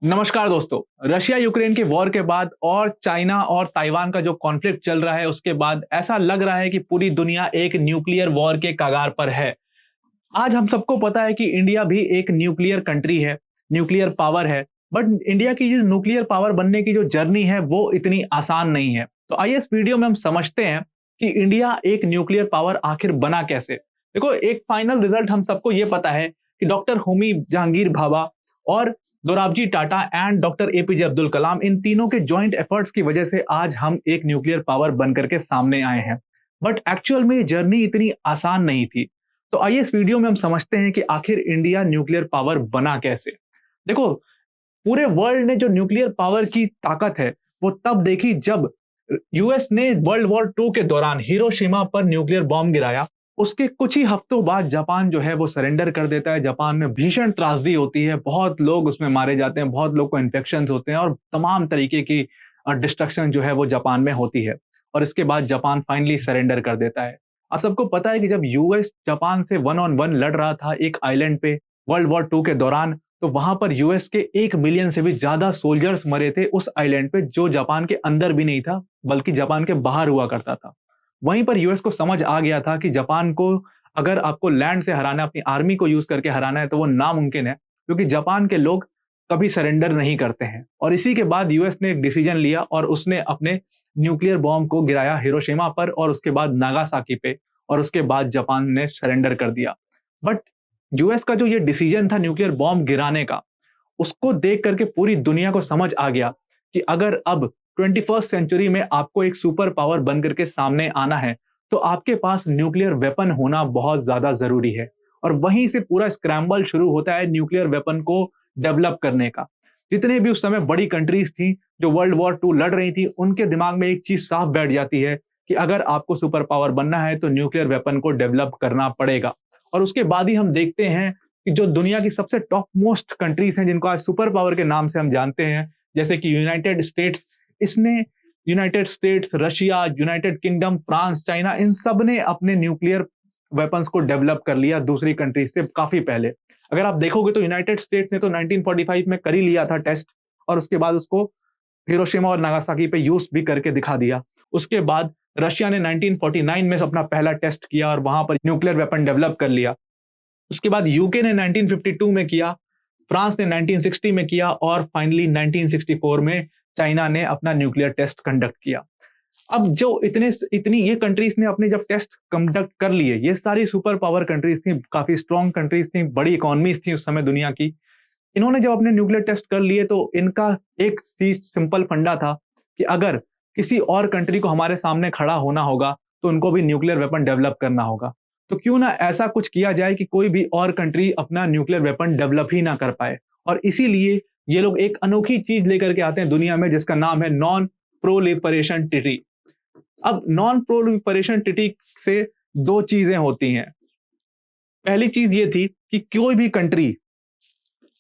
नमस्कार दोस्तों। Russia Ukraine के वॉर के बाद और चाइना और ताइवान का जो कॉन्फ्लिक्ट चल रहा है उसके बाद ऐसा लग रहा है कि पूरी दुनिया एक न्यूक्लियर वॉर के कगार पर है। आज हम सबको पता है कि इंडिया भी एक न्यूक्लियर कंट्री है, न्यूक्लियर पावर है। बट इंडिया की जो न्यूक्लियर पावर बनने की जो जर्नी है वो इतनी आसान नहीं है। तो आइए इस वीडियो में हम समझते हैं कि इंडिया एक न्यूक्लियर पावर आखिर बना कैसे। देखो, एक फाइनल रिजल्ट हम सबको ये पता है कि डॉक्टर होमी जहांगीर भाभा और Dorabji Tata and doctor APJ Abdul Kalam, इन तीनों के जॉइंट एफर्ट्स की वजह से आज हम एक न्यूक्लियर पावर बनकर के सामने आए हैं। बट एक्चुअल में ये जर्नी इतनी आसान नहीं थी। तो आइए इस वीडियो में हम समझते हैं कि आखिर इंडिया न्यूक्लियर पावर बना कैसे। देखो, पूरे वर्ल्ड ने जो न्यूक्लियर पावर की ताकत है वो तब देखी जब यूएस ने वर्ल्ड वॉर टू के दौरान हिरोशिमा पर न्यूक्लियर बॉम्ब गिराया। उसके कुछ ही हफ्तों बाद जापान जो है वो सरेंडर कर देता है। जापान में भीषण त्रासदी होती है, बहुत लोग उसमें मारे जाते हैं, बहुत लोग को इन्फेक्शन होते हैं और तमाम तरीके की डिस्ट्रक्शन जो है वो जापान में होती है। और इसके बाद जापान फाइनली सरेंडर कर देता है। आप सबको पता है कि जब यूएस जापान से वन ऑन वन लड़ रहा था एक आइलैंड पे वर्ल्ड वॉर टू के दौरान, तो वहां पर यूएस के 1 मिलियन से भी ज्यादा सोल्जर्स मरे थे उस आइलैंड पे, जो जापान के अंदर भी नहीं था बल्कि जापान के बाहर हुआ करता था। वहीं पर यूएस को समझ आ गया था कि जापान को अगर आपको लैंड से हराना है, अपनी आर्मी को यूज करके हराना है, तो वो नामुमकिन है, क्योंकि जापान के लोग कभी सरेंडर नहीं करते हैं। और इसी के बाद यूएस ने एक डिसीजन लिया और उसने अपने न्यूक्लियर बॉम्ब को गिराया हिरोशिमा पर और उसके बाद नागासाकी पे, और उसके बाद जापान ने सरेंडर कर दिया। बट यूएस का जो ये डिसीजन था न्यूक्लियर बॉम्ब गिराने का, उसको देख करके पूरी दुनिया को समझ आ गया कि अगर अब 21st सेंचुरी में आपको एक सुपर पावर बन करके सामने आना है तो आपके पास न्यूक्लियर वेपन होना बहुत ज्यादा जरूरी है। और वहीं से पूरा स्क्रैम्बल शुरू होता है न्यूक्लियर वेपन को डेवलप करने का। जितने भी उस समय बड़ी कंट्रीज थी जो वर्ल्ड वॉर टू लड़ रही थी, उनके दिमाग में एक चीज साफ बैठ जाती है कि अगर आपको सुपर पावर बनना है तो न्यूक्लियर वेपन को डेवलप करना पड़ेगा। और उसके बाद ही हम देखते हैं कि जो दुनिया की सबसे टॉप मोस्ट कंट्रीज हैं जिनको आज सुपर पावर के नाम से हम जानते हैं, जैसे कि यूनाइटेड स्टेट्स, इसने United States, Russia, United Kingdom, France, China, इन सब ने अपने न्यूक्लियर वेपन्स को डेवलप कर लिया दूसरी कंट्रीज से काफी पहले। अगर आप देखोगे तो यूनाइटेड स्टेट्स ने तो 1945 में कर ही लिया था टेस्ट, और उसके बाद उसको हिरोशिमा और नागासाकी पे यूज भी करके दिखा दिया। उसके बाद रशिया ने 1949 में अपना पहला टेस्ट किया और वहां पर न्यूक्लियर वेपन डेवलप कर लिया। उसके बाद यूके ने 1952 में किया, फ्रांस ने 1960 में किया और फाइनली 1964 में चाइना ने अपना न्यूक्लियर टेस्ट कंडक्ट किया। अब जो इतनी ये कंट्रीज ने अपने जब टेस्ट कंडक्ट कर लिए, ये सारी सुपर पावर कंट्रीज थी, काफी स्ट्रॉन्ग कंट्रीज थी, बड़ी इकोनॉमीज थी उस समय दुनिया की। इन्होंने जब अपने न्यूक्लियर टेस्ट कर लिए तो इनका एक चीज सिंपल फंडा था कि अगर किसी और कंट्री को हमारे सामने खड़ा होना होगा तो उनको भी न्यूक्लियर वेपन डेवलप करना होगा। तो क्यों ना ऐसा कुछ किया जाए कि कोई भी और कंट्री अपना न्यूक्लियर वेपन डेवलप ही ना कर पाए। और इसीलिए ये लोग एक अनोखी चीज लेकर के आते हैं दुनिया में जिसका नाम है नॉन प्रोलिफरेशन ट्रीटी। अब नॉन प्रोलिफरेशन ट्रीटी से दो चीजें होती हैं। पहली चीज ये थी कि कोई भी कंट्री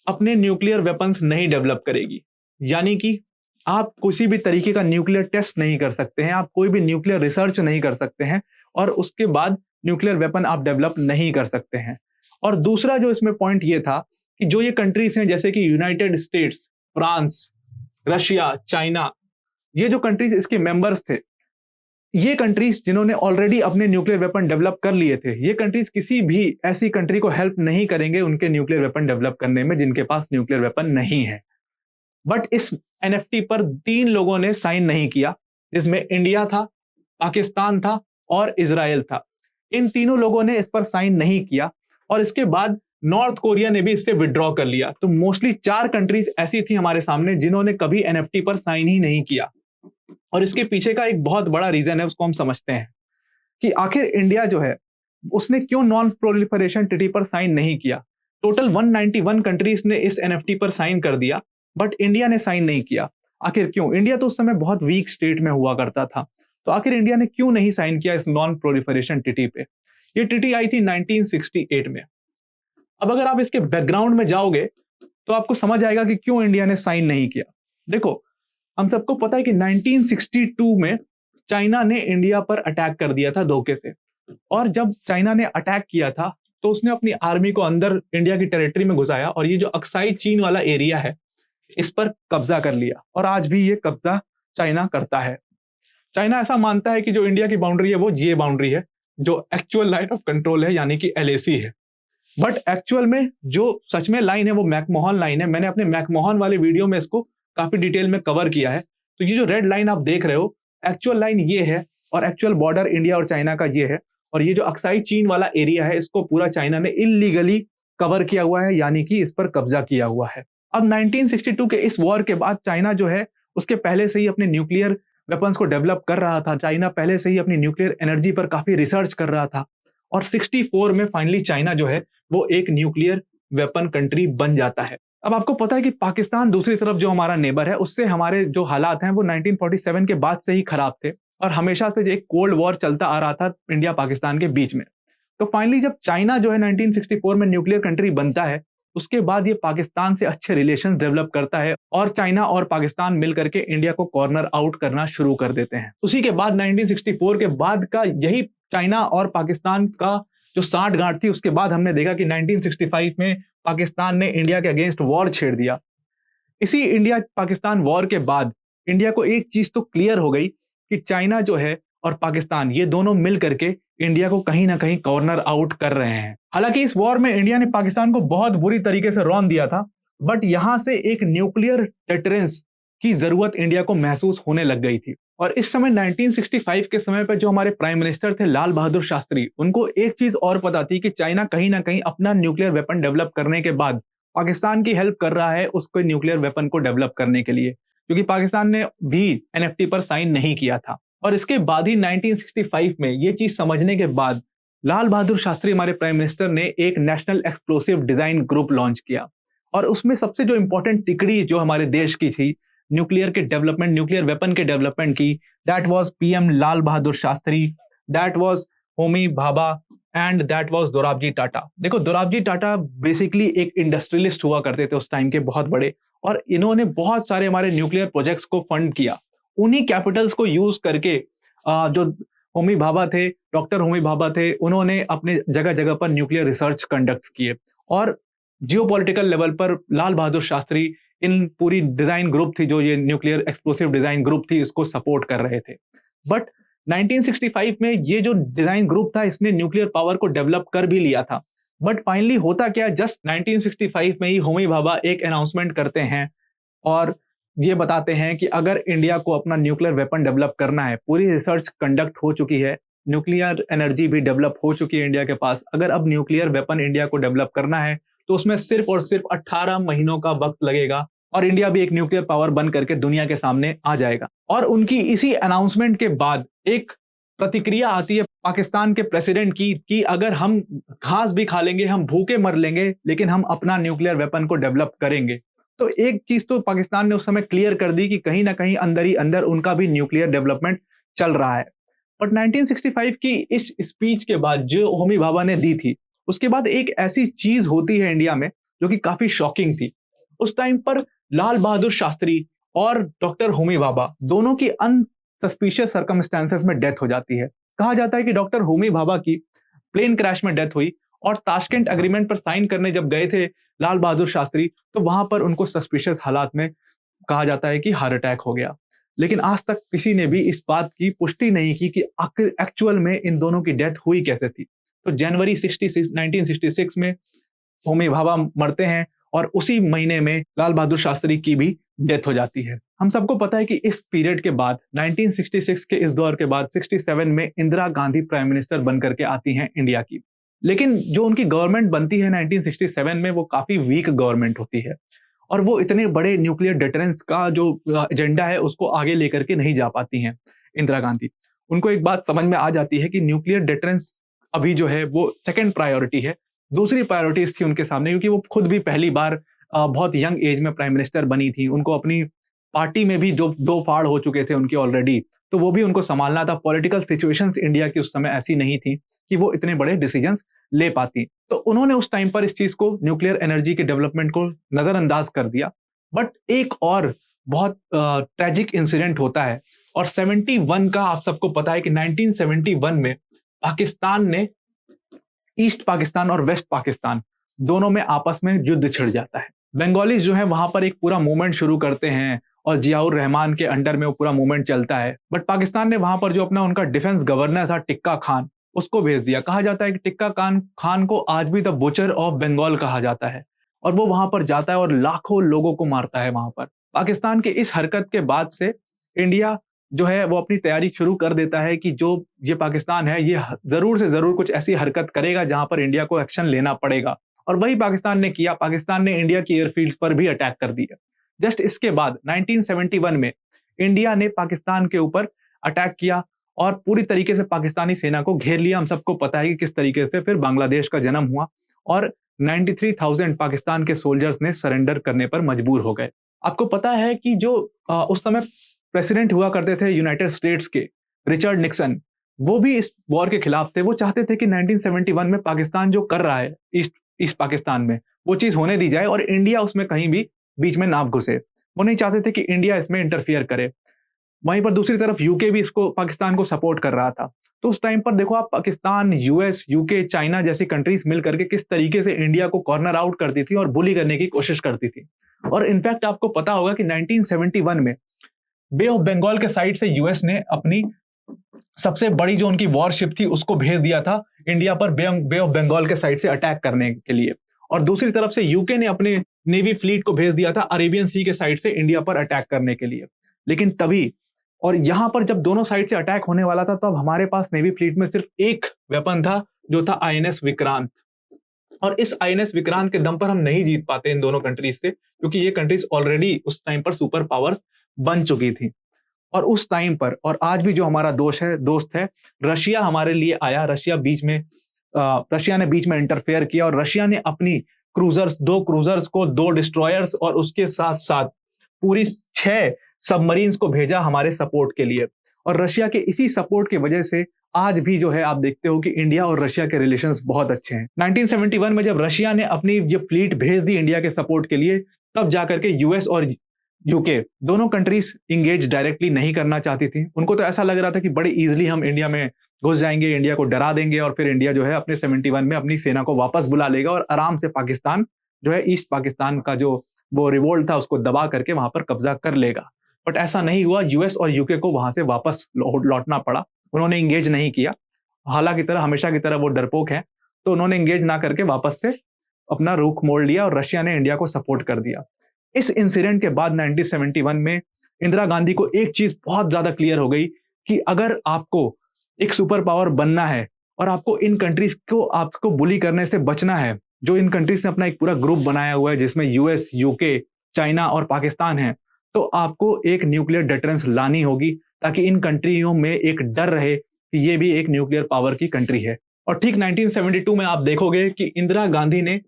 अपने न्यूक्लियर वेपन्स नहीं डेवलप करेगी, यानी कि आप किसी भी तरीके का न्यूक्लियर टेस्ट नहीं कर सकते हैं, आप कोई भी न्यूक्लियर रिसर्च नहीं कर सकते हैं और उसके बाद न्यूक्लियर वेपन आप डेवलप नहीं कर सकते हैं। और दूसरा जो इसमें पॉइंट ये था कि जो ये कंट्रीज हैं जैसे कि United states, France, Russia, China, ये जो कंट्रीज इसके मेंबर्स थे, ये कंट्रीज जिन्होंने ऑलरेडी अपने न्यूक्लियर वेपन डेवलप कर लिए थे, ये कंट्रीज किसी भी ऐसी कंट्री को हेल्प नहीं करेंगे उनके न्यूक्लियर वेपन डेवलप करने में जिनके पास न्यूक्लियर वेपन नहीं है। बट इस एनएफटी पर 3 लोगों ने साइन नहीं किया, जिसमें इंडिया था, पाकिस्तान था और इजराइल था। इन तीनों लोगों ने इस पर साइन नहीं किया और इसके बाद नॉर्थ कोरिया ने भी इससे विड्रॉ कर लिया। तो मोस्टली 4 कंट्रीज ऐसी थी हमारे सामने जिन्होंने कभी एनएफटी पर साइन ही नहीं किया। और इसके पीछे का एक बहुत बड़ा रीजन है, उसको हम समझते हैं कि आखिर इंडिया जो है उसने क्यों नॉन प्रोलिफरेशन ट्रीटी पर साइन नहीं किया। टोटल 191 कंट्रीज ने इस एनएफटी पर साइन कर दिया बट इंडिया ने साइन नहीं किया। आखिर क्यों? इंडिया तो उस समय बहुत वीक स्टेट में हुआ करता था, तो आखिर इंडिया ने क्यों नहीं साइन किया इस नॉन प्रोलिफरेशन ट्रीटी पे? ये ट्रीटी आई थी 1968 में। अब अगर आप इसके बैकग्राउंड में जाओगे तो आपको समझ आएगा कि क्यों इंडिया ने साइन नहीं किया। देखो, हम सबको पता है कि 1962 में चाइना ने इंडिया पर अटैक कर दिया था धोखे से। और जब चाइना ने अटैक किया था तो उसने अपनी आर्मी को अंदर इंडिया की टेरिटरी में घुसाया और ये जो अक्साई चीन वाला एरिया है, इस पर कब्जा कर लिया और आज भी ये कब्जा चाइना करता है। चाइना ऐसा मानता है कि जो इंडिया की बाउंड्री है वो जीए बाउंड्री है, जो एक्चुअल लाइन ऑफ कंट्रोल है यानी कि एलएसी है। बट एक्चुअल में जो सच में लाइन है वो मैकमोहन लाइन है। मैंने अपने मैकमोहन वाले वीडियो में इसको काफी डिटेल में कवर किया है। तो ये जो रेड लाइन आप देख रहे हो, एक्चुअल लाइन ये है और एक्चुअल बॉर्डर इंडिया और चाइना का ये है। और ये जो अक्साई चीन वाला एरिया है, इसको पूरा चाइना ने इलीगली कवर किया हुआ है, यानी कि इस पर कब्जा किया हुआ है। अब 1962 के इस वॉर के बाद चाइना जो है उसके पहले से ही अपने न्यूक्लियर वेपन्स को डेवलप कर रहा था। चाइना पहले से ही अपनी न्यूक्लियर एनर्जी पर काफी रिसर्च कर रहा था और 64 में फाइनली चाइना जो है वो एक न्यूक्लियर वेपन कंट्री बन जाता है। अब आपको पता है कि पाकिस्तान दूसरी तरफ जो हमारा नेबर है, उससे हमारे जो हालात हैं वो 1947 के बाद से ही खराब थे और हमेशा से एक कोल्ड वॉर चलता आ रहा था इंडिया पाकिस्तान के बीच में। तो फाइनली जब चाइना जो है 1964 में न्यूक्लियर कंट्री बनता है, उसके बाद ये पाकिस्तान से अच्छे रिलेशन डेवलप करता है और चाइना और पाकिस्तान मिलकर के इंडिया को कॉर्नर आउट करना शुरू कर देते हैं। उसी के बाद 1964 के बाद का यही चाइना और पाकिस्तान का जो साठगांठ थी, उसके बाद हमने देखा कि 1965 में पाकिस्तान ने इंडिया के अगेंस्ट वॉर छेड़ दिया। इसी इंडिया पाकिस्तान वॉर के बाद इंडिया को एक चीज तो क्लियर हो गई कि चाइना जो है और पाकिस्तान, ये दोनों मिल करके इंडिया को कहीं ना कहीं कॉर्नर आउट कर रहे हैं। हालांकि इस वॉर में इंडिया ने पाकिस्तान को बहुत बुरी तरीके से रौंद दिया था, बट यहां से एक न्यूक्लियर डेटरेंस की जरूरत इंडिया को महसूस होने लग गई थी। और इस समय 1965 के समय पर जो हमारे प्राइम मिनिस्टर थे लाल बहादुर शास्त्री, उनको एक चीज और पता थी कि चाइना कहीं ना कहीं अपना न्यूक्लियर वेपन डेवलप करने के बाद पाकिस्तान की हेल्प कर रहा है उसको न्यूक्लियर वेपन को डेवलप करने के लिए, क्योंकि पाकिस्तान ने भी एनएफटी पर साइन नहीं किया था। और इसके बाद ही 1965 में ये चीज समझने के बाद लाल बहादुर शास्त्री हमारे प्राइम मिनिस्टर ने एक national explosive design group launch किया और उसमें सबसे जो इंपॉर्टेंट तिकड़ी जो हमारे देश की थी न्यूक्लियर के डेवलपमेंट, न्यूक्लियर वेपन के डेवलपमेंट की, that was PM Lal Bahadur Shastri, that was Homi Bhabha and that was Dorabji Tata. देखो, दोराबजी टाटा बेसिकली एक इंडस्ट्रियलिस्ट हुआ करते थे उस टाइम के, बहुत बड़े, और इन्होंने बहुत सारे हमारे न्यूक्लियर प्रोजेक्ट्स को फंड किया। उन्हीं कैपिटल्स को यूज करके जो होमी भाभा थे, डॉक्टर होमी भाभा थे, उन्होंने अपने जगह जगह पर न्यूक्लियर रिसर्च कंडक्ट किए और जियोपॉलिटिकल लेवल पर लाल बहादुर शास्त्री इन पूरी डिजाइन ग्रुप थी, जो ये न्यूक्लियर एक्सप्लोसिव डिजाइन ग्रुप थी, इसको सपोर्ट कर रहे थे। बट 1965 में ये जो डिजाइन ग्रुप था इसने न्यूक्लियर पावर को डेवलप कर भी लिया था। बट फाइनली होता क्या, जस्ट 1965 में ही होमी भाभा एक अनाउंसमेंट करते हैं और ये बताते हैं कि अगर इंडिया को अपना न्यूक्लियर वेपन डेवलप करना है, पूरी रिसर्च कंडक्ट हो चुकी है, न्यूक्लियर एनर्जी भी डेवलप हो चुकी है इंडिया के पास, अगर अब न्यूक्लियर वेपन इंडिया को डेवलप करना है तो उसमें सिर्फ और सिर्फ 18 महीनों का वक्त लगेगा और इंडिया भी एक न्यूक्लियर पावर बन करके दुनिया के सामने आ जाएगा। और उनकी इसी अनाउंसमेंट के बाद एक प्रतिक्रिया आती है पाकिस्तान के प्रेसिडेंट की कि अगर हम घास भी खा लेंगे, हम भूखे मर लेंगे, लेकिन हम अपना न्यूक्लियर वेपन को डेवलप करेंगे। तो एक चीज तो पाकिस्तान ने उस समय क्लियर कर दी कि कहीं ना कहीं अंदर ही अंदर उनका भी न्यूक्लियर डेवलपमेंट चल रहा है। बट 1965 की इस स्पीच के बाद जो होमी भाभा ने दी थी, उसके बाद एक ऐसी चीज होती है इंडिया में जो कि काफी शॉकिंग थी। उस टाइम पर लाल बहादुर शास्त्री और डॉक्टर होमी भाभा दोनों की अनसस्पिशियस सर्कमस्टेंसेस में डेथ हो जाती है। कहा जाता है कि डॉक्टर होमी भाभा की प्लेन क्रैश में डेथ हुई और ताशकेंट एग्रीमेंट पर साइन करने जब गए थे लाल बहादुर शास्त्री, तो वहां पर उनको सस्पिशियस हालात में कहा जाता है कि हार्ट अटैक हो गया। लेकिन आज तक किसी ने भी इस बात की पुष्टि नहीं की कि आखिर एक्चुअल में इन दोनों की डेथ हुई कैसे थी। तो जनवरी 1966 में होमी भाभा मरते हैं और उसी महीने में लाल बहादुर शास्त्री की भी डेथ हो जाती है। हम सबको पता है कि इस पीरियड के बाद 1966 के इस दौर के बाद 67 में इंदिरा गांधी प्राइम मिनिस्टर बनकर के आती हैं इंडिया की। लेकिन जो उनकी गवर्नमेंट बनती है 1967 में, वो काफी वीक गवर्नमेंट होती है और वो इतने बड़े न्यूक्लियर डिटरेंस का जो एजेंडा है उसको आगे लेकर के नहीं जा पाती हैं इंदिरा गांधी। उनको एक बात समझ में आ जाती है कि न्यूक्लियर डिटरेंस अभी जो है वो सेकंड प्रायोरिटी है। दूसरी प्रायोरिटीज थी उनके सामने, क्योंकि वो खुद भी पहली बार बहुत यंग एज में प्राइम मिनिस्टर बनी थी। उनको अपनी पार्टी में भी जो दो फाड़ हो चुके थे उनके ऑलरेडी, तो वो भी उनको संभालना था। पॉलिटिकल सिचुएशंस इंडिया की उस समय ऐसी नहीं थी कि वो इतने बड़े डिसीजंस ले पाती। तो उन्होंने उस टाइम पर इस चीज को, न्यूक्लियर एनर्जी के डेवलपमेंट को नजरअंदाज कर दिया। बट एक और बहुत ट्रेजिक इंसिडेंट होता है और 71 का आप सबको पता है कि 1971 में पाकिस्तान ने ईस्ट पाकिस्तान और वेस्ट पाकिस्तान दोनों में आपस में युद्ध छिड़ जाता है। बंगालीज जो है वहां पर एक पूरा मूवमेंट शुरू करते हैं और जियाउर रहमान के अंडर में वो पूरा मूवमेंट चलता है। बट पाकिस्तान ने वहां पर जो अपना उनका डिफेंस गवर्नर था टिक्का खान, उसको भेज दिया। कहा जाता है कि टिक्का खान खान को आज भी द बुचर ऑफ बंगाल कहा जाता है, और वो वहां पर जाता है और लाखों लोगों को मारता है वहां पर। पाकिस्तान के इस हरकत के बाद से इंडिया जो है वो अपनी तैयारी शुरू कर देता है कि जो ये पाकिस्तान है ये जरूर से जरूर कुछ ऐसी हरकत करेगा जहां पर इंडिया को एक्शन लेना पड़ेगा। और वही पाकिस्तान ने किया। पाकिस्तान ने इंडिया की एयरफील्ड पर भी अटैक कर दिया। जस्ट इसके बाद 1971 में इंडिया ने पाकिस्तान के ऊपर अटैक किया और पूरी तरीके से पाकिस्तानी सेना को घेर लिया। हम सबको पता है कि किस तरीके से फिर बांग्लादेश का जन्म हुआ और 93,000 पाकिस्तान के सोल्जर्स ने सरेंडर करने पर मजबूर हो गए। आपको पता है कि जो उस समय प्रेसिडेंट हुआ करते थे यूनाइटेड स्टेट्स के, रिचर्ड निक्सन, वो भी इस वॉर के खिलाफ थे। वो चाहते थे कि 1971 में पाकिस्तान जो कर रहा है ईस्ट ईस्ट पाकिस्तान में, वो चीज होने दी जाए और इंडिया उसमें कहीं भी बीच में ना घुसे। वो नहीं चाहते थे कि इंडिया इसमें इंटरफियर करे। वहीं पर दूसरी तरफ यूके भी इसको पाकिस्तान को सपोर्ट कर रहा था। तो उस टाइम पर देखो आप, पाकिस्तान, यूएस, यूके, चाइना जैसी कंट्रीज मिल करके किस तरीके से इंडिया को कॉर्नर आउट करती थी और बुली करने की कोशिश करती थी। और इनफैक्ट आपको पता होगा कि 1971 में बे ऑफ बंगाल के साइड से यूएस ने अपनी सबसे बड़ी जो उनकी वॉरशिप थी उसको भेज दिया था इंडिया पर बे ऑफ बंगाल के साइड से अटैक करने के लिए। और दूसरी तरफ से यूके ने अपने नेवी फ्लीट को भेज दिया था अरेबियन सी के साइड से इंडिया पर अटैक करने के लिए। लेकिन तभी, और यहां पर जब दोनों साइड से अटैक होने वाला था, तब हमारे पास नेवी फ्लीट में सिर्फ एक वेपन था, जो था आईएनएस विक्रांत। और इस आईएनएस विक्रांत के दम पर हम नहीं जीत पाते इन दोनों कंट्रीज से, क्योंकि ये कंट्रीज ऑलरेडी उस टाइम पर सुपर पावर्स बन चुकी थी। और उस टाइम पर, और आज भी जो हमारा दोस्त है रशिया हमारे लिए आया। रशिया ने बीच में इंटरफेयर किया और रशिया ने अपनी क्रूजर्स, 2 क्रूजर्स को, 2 डिस्ट्रॉयर्स और उसके साथ साथ पूरी 6 सबमरीन्स को भेजा हमारे सपोर्ट के लिए। और रशिया के इसी सपोर्ट की वजह से आज भी जो है आप देखते हो कि इंडिया और रशिया के रिलेशंस बहुत अच्छे हैं। 1971 में जब रशिया ने अपनी ये फ्लीट भेज दी इंडिया के सपोर्ट के लिए, तब जाकर के यूएस और यूके दोनों कंट्रीज इंगेज डायरेक्टली नहीं करना चाहती थी। उनको तो ऐसा लग रहा था कि बड़ी इजीली हम इंडिया में घुस जाएंगे, इंडिया को डरा देंगे और फिर इंडिया जो है अपने 71 में अपनी सेना को वापस बुला लेगा और आराम से पाकिस्तान जो है, ईस्ट पाकिस्तान का जो वो रिवोल्ट था उसको दबा करके वहां पर कब्जा कर लेगा। बट ऐसा नहीं हुआ। यूएस और यूके को वहां से वापस लौटना पड़ा। उन्होंने इंगेज नहीं किया। हालांकि तरह हमेशा की तरह वो डरपोक है, तो उन्होंने इंगेज ना करके वापस से अपना रुख मोड़ लिया और रशिया ने इंडिया को सपोर्ट कर दिया। इस इंसिडेंट के बाद 1971 में इंदिरा गांधी को एक चीज बहुत ज्यादा क्लियर हो गई कि अगर आपको एक सुपर पावर बनना है और आपको इन कंट्रीज को आपको बुली करने से बचना है, जो इन कंट्रीज ने अपना एक पूरा ग्रुप बनाया हुआ है जिसमें यूएस, यूके, चाइना और पाकिस्तान है, तो आपको एक न्यूक्लियर डिटरेंस लानी होगी, ताकि इन कंट्रियों में एक डर रहे कि ये भी एक न्यूक्लियर पावर की कंट्री है। और ठीक 1972 में आप देखोगे कि इंदिरा गांधी ने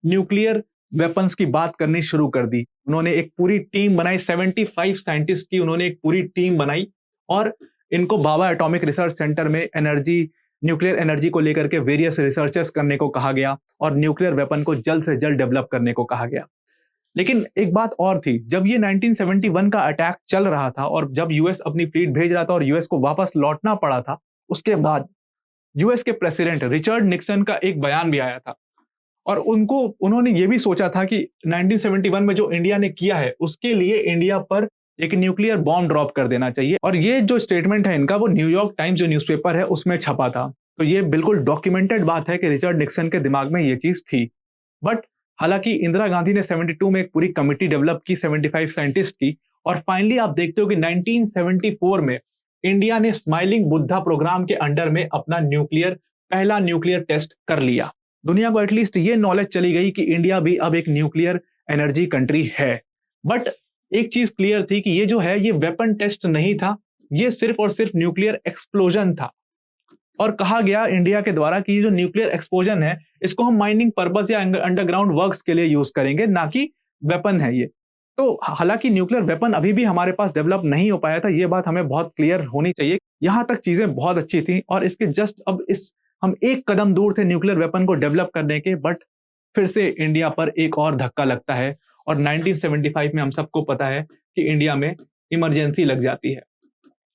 न्यूक्लियर वेपन्स की बात करनी शुरू कर दी। उन्होंने एक पूरी टीम बनाई, 75 साइंटिस्ट की उन्होंने एक पूरी टीम बनाई और इनको भाभा एटॉमिक रिसर्च सेंटर में न्यूक्लियर एनर्जी को लेकर के वेरियस रिसर्चेस करने को कहा गया और न्यूक्लियर वेपन को जल्द से जल्द डेवलप करने को कहा गया। लेकिन एक बात और थी, जब ये 1971 का अटैक चल रहा था और जब यूएस अपनी फ्लीट भेज रहा था और यूएस को वापस लौटना पड़ा था, उसके बाद यूएस के प्रेसिडेंट रिचर्ड निक्सन का एक बयान भी आया था और उन्होंने ये भी सोचा था कि 1971 में जो इंडिया ने किया है उसके लिए इंडिया पर एक न्यूक्लियर बॉम्ब ड्रॉप कर देना चाहिए। और ये जो स्टेटमेंट है इनका, वो न्यूयॉर्क टाइम्स जो न्यूज़पेपर है उसमें छपा था। तो ये बिल्कुल डॉक्यूमेंटेड बात है कि रिचर्ड निक्सन के दिमाग में ये चीज थी। बट हालांकि इंदिरा गांधी ने 72 में एक पूरी कमिटी डेवलप की 75 साइंटिस्ट की, और फाइनली आप देखते हो कि 1974 में इंडिया ने स्माइलिंग बुद्धा प्रोग्राम के अंडर में अपना पहला न्यूक्लियर टेस्ट कर लिया। दुनिया को एटलीस्ट ये नॉलेज चली गई कि इंडिया भी अब एक न्यूक्लियर एनर्जी कंट्री है। बट एक चीज क्लियर थी कि ये जो है ये वेपन टेस्ट नहीं था, ये सिर्फ और सिर्फ न्यूक्लियर एक्सप्लोजन था। और कहा गया इंडिया के द्वारा कि ये जो न्यूक्लियर एक्सप्लोजन है इसको हम माइनिंग पर्पस या अंडरग्राउंड वर्क्स के लिए यूज करेंगे, ना कि वेपन है ये। तो हालांकि न्यूक्लियर वेपन अभी भी हमारे पास डेवलप नहीं हो पाया था, ये बात हमें बहुत क्लियर होनी चाहिए। यहां तक चीजें बहुत अच्छी थी और इसके जस्ट अब हम एक कदम दूर थे न्यूक्लियर वेपन को डेवलप करने के। बट फिर से इंडिया पर एक और धक्का लगता है और 1975 में हम सबको पता है कि इंडिया में इमरजेंसी लग जाती है।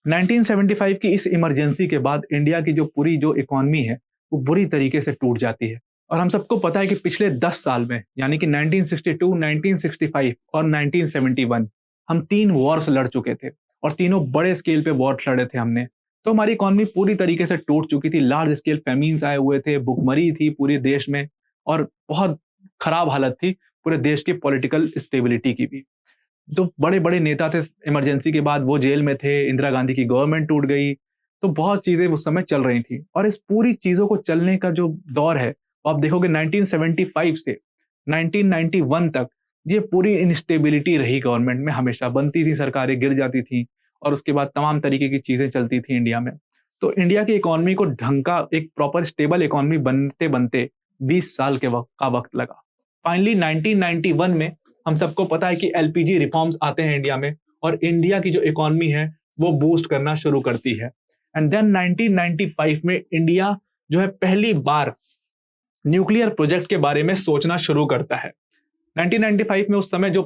1975 की इस इमरजेंसी के बाद इंडिया की जो पूरी जो इकोनॉमी है वो बुरी तरीके से टूट जाती है और हम सबको पता है कि पिछले 10 साल में यानी कि 1962, 1965 और 1971 हम 3 वॉर्स लड़ चुके थे और तीनों बड़े स्केल पे वॉर लड़े थे हमने। तो हमारी इकोनॉमी पूरी तरीके से टूट चुकी थी, लार्ज स्केल फेमीन्स आए हुए थे, भुखमरी थी पूरे देश में और बहुत खराब हालत थी पूरे देश की पॉलिटिकल स्टेबिलिटी की भी। जो बड़े-बड़े नेता थे इमरजेंसी के बाद वो जेल में थे, इंदिरा गांधी की गवर्नमेंट टूट गई, तो बहुत चीज़ें उस समय चल रही थी और इस पूरी चीज़ों को चलने का जो दौर है, वो आप देखोगे 1975 से 1991 तक ये पूरी इनस्टेबिलिटी रही गवर्नमेंट में हमेशा, बनती थी सरकारें, गिर जाती थी और उसके बाद तमाम तरीके की चीज़ें चलती थी इंडिया में। तो इंडिया की इकोनॉमी को ढंग का एक प्रॉपर स्टेबल इकोनॉमी बनते-बनते 20 साल के वक़्त लगा। फाइनली 1991 में हम सबको पता है कि एलपीजी रिफॉर्म्स आते हैं इंडिया में और इंडिया की जो इकोनॉमी है वो बूस्ट करना शुरू करती है। एंड देन 1995 में इंडिया जो है पहली बार न्यूक्लियर प्रोजेक्ट के बारे में सोचना शुरू करता है। 1995 में उस समय जो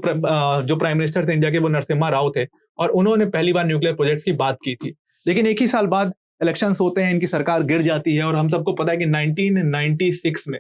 प्राइम मिनिस्टर थे इंडिया के वो नरसिम्हा राव थे और उन्होंने पहली बार न्यूक्लियर प्रोजेक्ट्स की बात की थी। लेकिन एक ही साल बाद इलेक्शंस होते हैं, इनकी सरकार गिर जाती है और हम सबको पता है कि 1996 में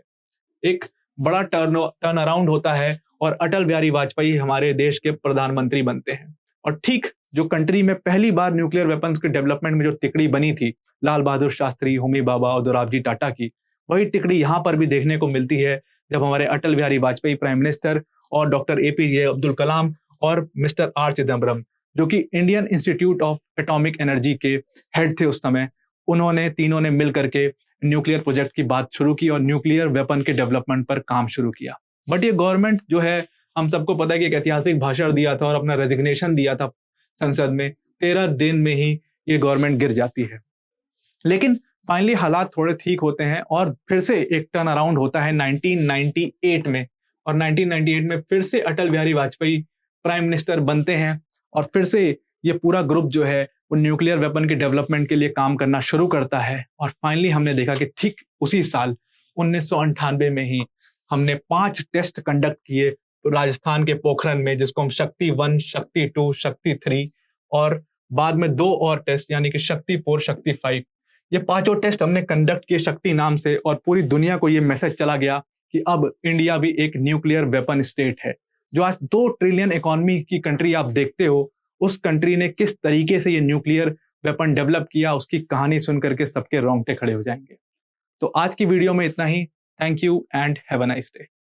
एक बड़ा टर्न अराउंड होता है और अटल बिहारी वाजपेयी हमारे देश के प्रधानमंत्री बनते हैं। और ठीक जो कंट्री में पहली बार न्यूक्लियर वेपन्स के डेवलपमेंट में जो तिकड़ी बनी थी, लाल बहादुर शास्त्री, होमी भाभा और दोराबजी टाटा की, वही तिकड़ी यहाँ पर भी देखने को मिलती है जब हमारे अटल बिहारी वाजपेयी प्राइम मिनिस्टर और डॉक्टर एपीजे अब्दुल कलाम और मिस्टर आर चिदम्बरम, जो कि Indian institute of atomic energy के हेड थे उस समय, उन्होंने तीनों ने मिल करके न्यूक्लियर प्रोजेक्ट की बात शुरू की और न्यूक्लियर वेपन के डेवलपमेंट पर काम शुरू किया। बट ये गवर्नमेंट जो है, हम सबको पता है कि एक ऐतिहासिक भाषण दिया था और अपना रेजिग्नेशन दिया था संसद में, 13 दिन में ही ये गवर्नमेंट गिर जाती है। लेकिन फाइनली हालात थोड़े ठीक होते हैं और फिर से एक टर्न अराउंड होता है 1998 में और 1998 में फिर से अटल बिहारी वाजपेयी प्राइम मिनिस्टर बनते हैं और फिर से ये पूरा ग्रुप जो है वो न्यूक्लियर वेपन के डेवलपमेंट के लिए काम करना शुरू करता है। और फाइनली हमने देखा कि ठीक उसी साल 1998 में ही हमने 5 टेस्ट कंडक्ट किए राजस्थान के पोखरण में, जिसको हम शक्ति 1, शक्ति 2, शक्ति 3 और बाद में 2 और टेस्ट यानी कि शक्ति 4, शक्ति 5, ये पांचों टेस्ट हमने कंडक्ट किए शक्ति नाम से और पूरी दुनिया को ये मैसेज चला गया कि अब इंडिया भी एक न्यूक्लियर वेपन स्टेट है। जो आज 2 ट्रिलियन इकोनॉमी की कंट्री आप देखते हो, उस कंट्री ने किस तरीके से ये न्यूक्लियर वेपन डेवलप किया, उसकी कहानी सुन करके सबके रोंगटे खड़े हो जाएंगे। तो आज की वीडियो में इतना ही। Thank you and have a nice day.